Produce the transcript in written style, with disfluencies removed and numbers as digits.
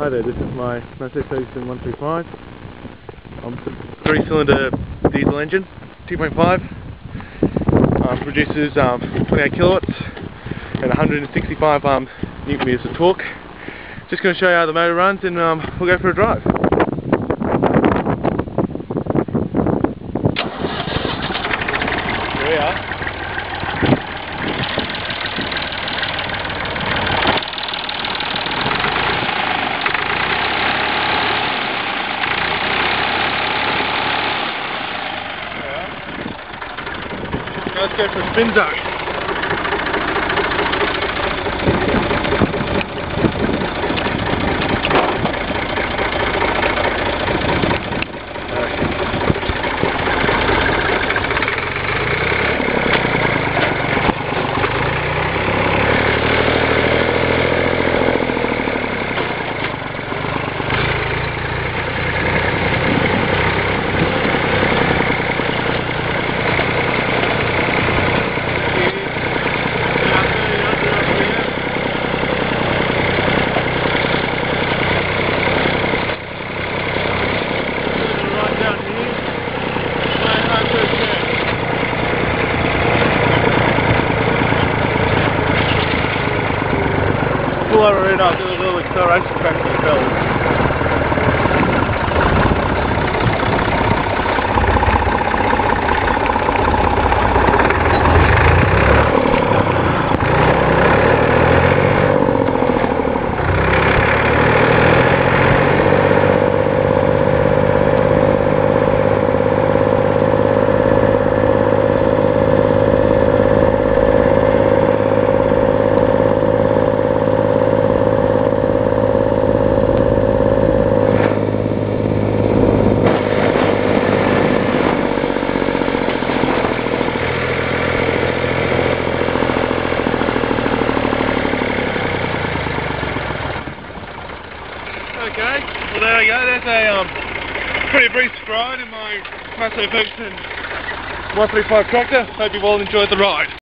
Hi there, this is my Massey Ferguson 135. 3-cylinder diesel engine, 2.5. Produces 28 kilowatts and 165 newton meters of torque. Just going to show you how the motor runs, and we'll go for a drive. Here we are. Let's go for a spin zone. Pull over in, I'll do a little acceleration back to the bells. Okay, well there we go, there's a pretty brief ride in my Massey Ferguson 135 tractor. Hope you've all enjoyed the ride.